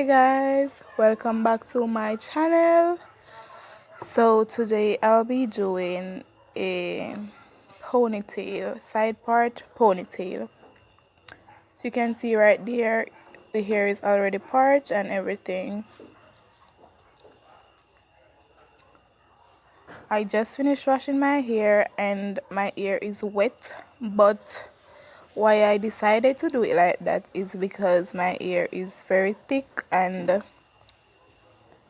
Hi guys, welcome back to my channel. So today I'll be doing a ponytail, side part ponytail. So you can see right there, the hair is already part and everything. I just finished washing my hair and my hair is wet, but why I decided to do it like that is because my hair is very thick and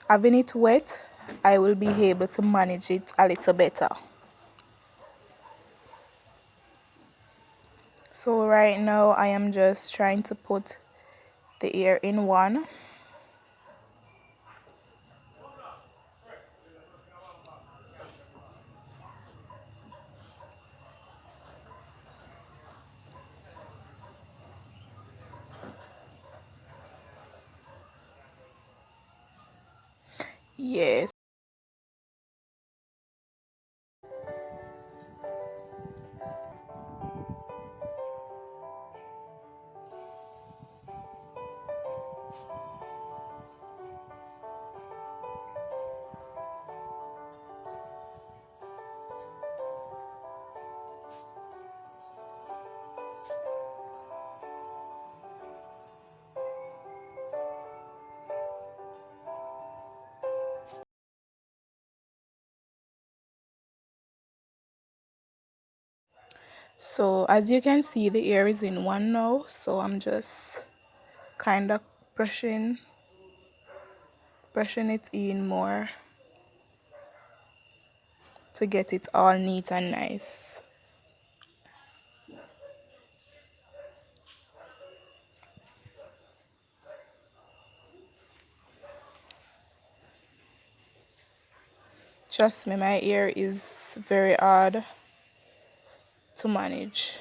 having it wet, I will be able to manage it a little better. So right now I am just trying to put the ear in one. Yes. So as you can see, the ear is in one now, so I'm just kind of brushing it in more to get it all neat and nice. Trust me, my ear is very hard to manage.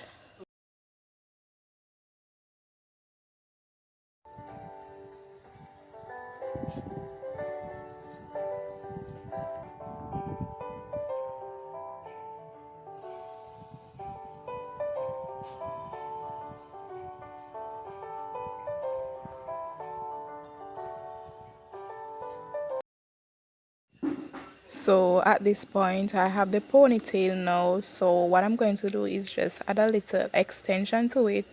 So at this point I have the ponytail now, so what I'm going to do is just add a little extension to it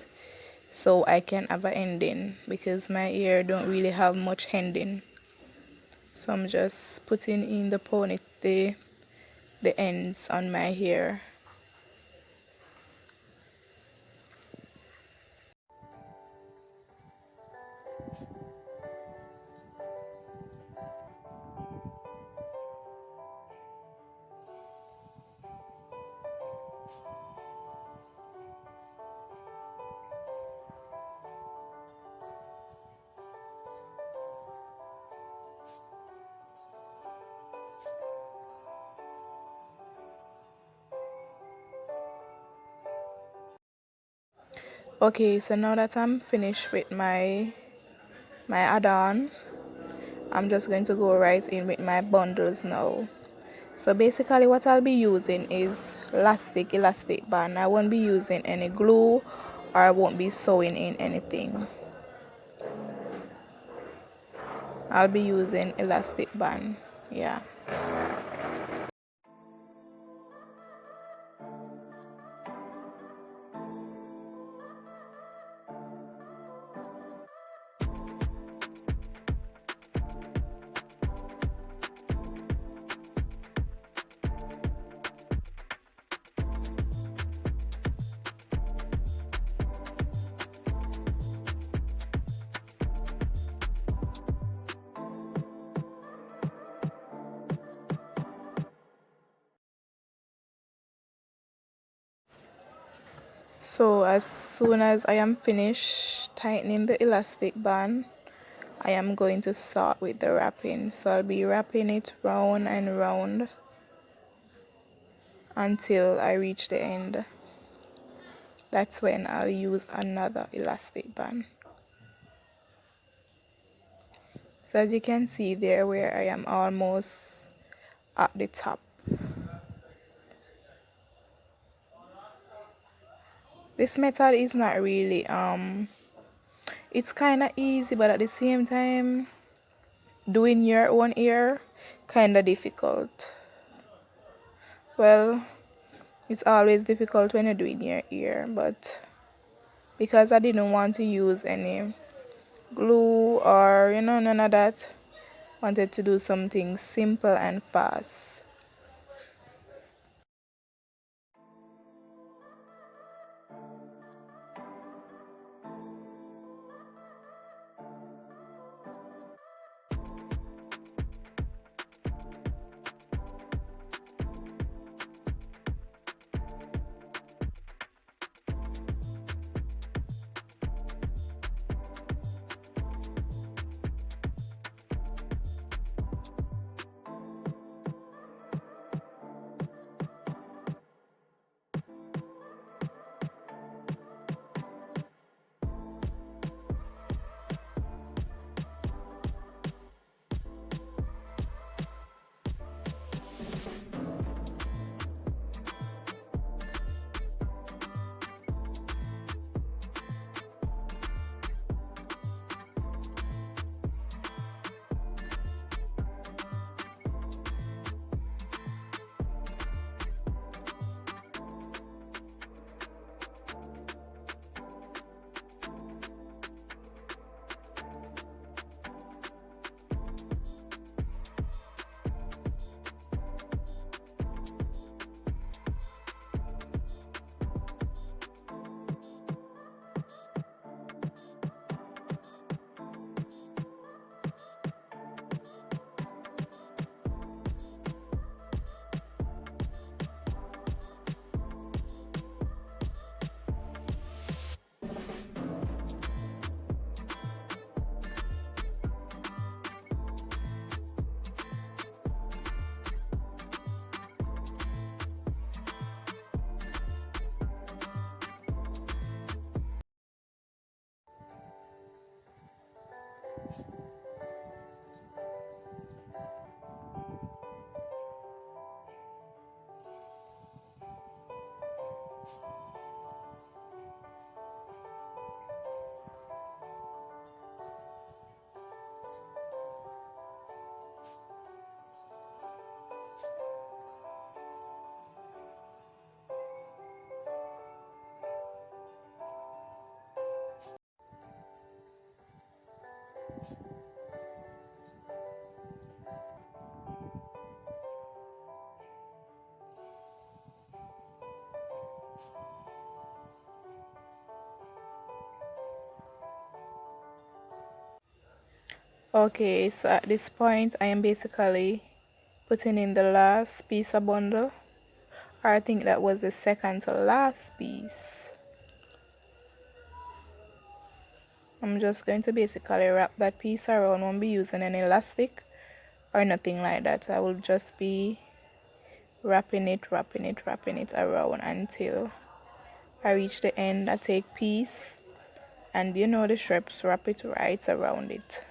so I can have an ending, because my hair don't really have much ending. So I'm just putting in the ends on my hair. Okay, so now that I'm finished with my add-on, I'm just going to go right in with my bundles now. So basically what I'll be using is elastic band. I won't be using any glue, or I won't be sewing in anything. I'll be using elastic band. Yeah. So as soon as I am finished tightening the elastic band, I am going to start with the wrapping. So I'll be wrapping it round and round until I reach the end. That's when I'll use another elastic band. So as you can see there, where I am almost at the top. This method is not really It's kind of easy, but at the same time, doing your own hair kind of difficult. Well, it's always difficult when you're doing your hair, but because I didn't want to use any glue or none of that, wanted to do something simple and fast. Okay, so at this point I am basically putting in the last piece of bundle, or I think that was the second to last piece. I'm just going to basically wrap that piece around. Won't be using any elastic or nothing like that. I will just be wrapping it around until I reach the end. I take piece and the strips, wrap it right around it.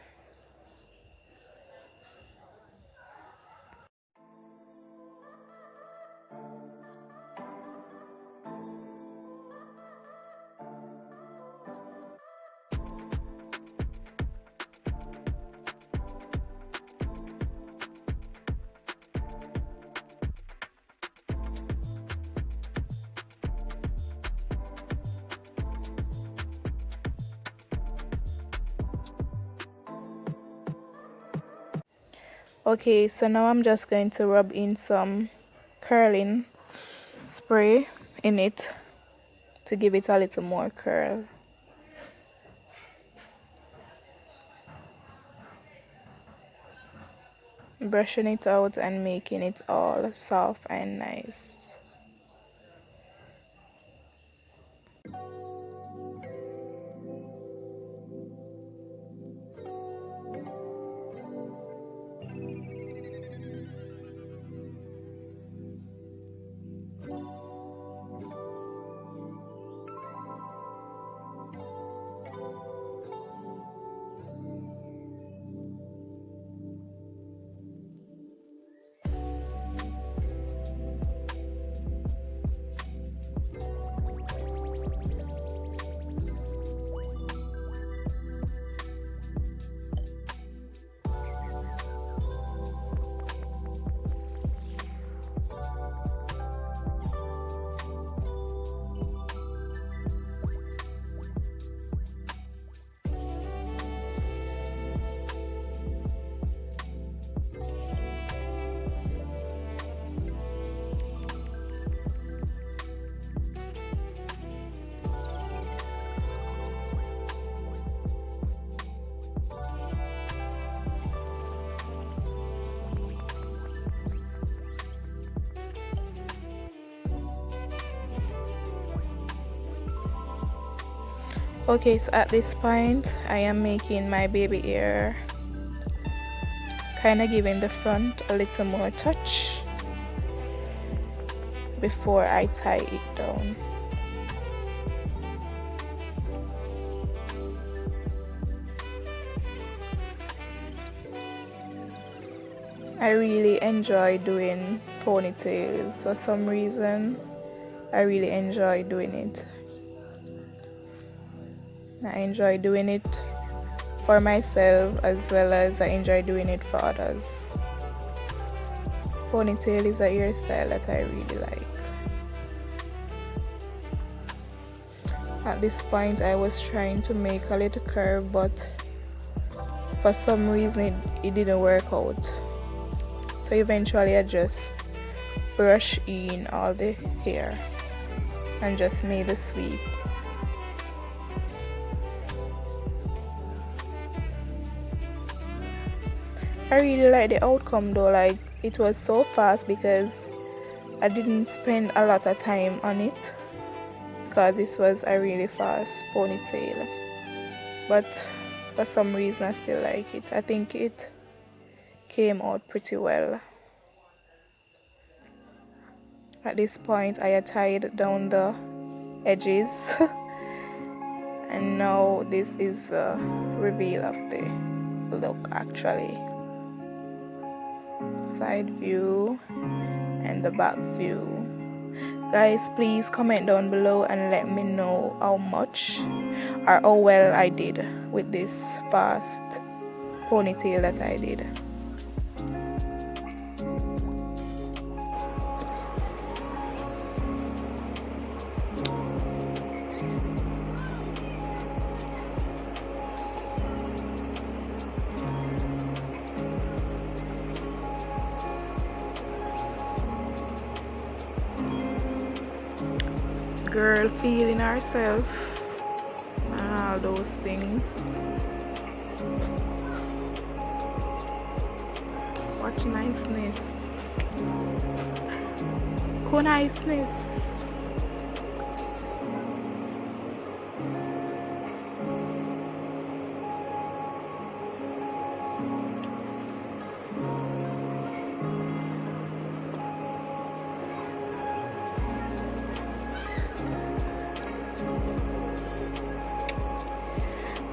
Okay, so now I'm just going to rub in some curling spray in it to give it a little more curl. Brushing it out and making it all soft and nice. Okay, so at this point I am making my baby hair, kind of giving the front a little more touch before I tie it down. I really enjoy doing ponytails. For some reason, I really enjoy doing it. I enjoy doing it for myself as well as I enjoy doing it for others. Ponytail is a hairstyle that I really like. At this point I was trying to make a little curve, but for some reason it didn't work out. So eventually I just brush in all the hair and just made the sweep. I really like the outcome though, like it was so fast because I didn't spend a lot of time on it, because this was a really fast ponytail, but for some reason I still like it. I think it came out pretty well. At this point I had tied down the edges and now this is the reveal of the look actually. Side view and the back view. Guys, please comment down below and let me know how much or how well I did with this fast ponytail that I did. Girl feeling herself and all those things. Watch niceness. Cool niceness.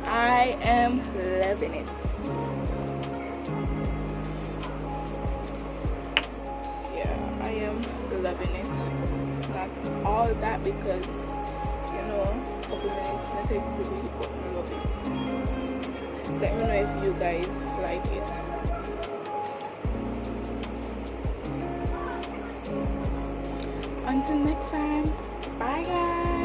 I am loving it. Yeah, I am loving it. It's not all that because, you know, a couple minutes I take to really but I love it. Let me know if you guys like it. Until next time, bye guys.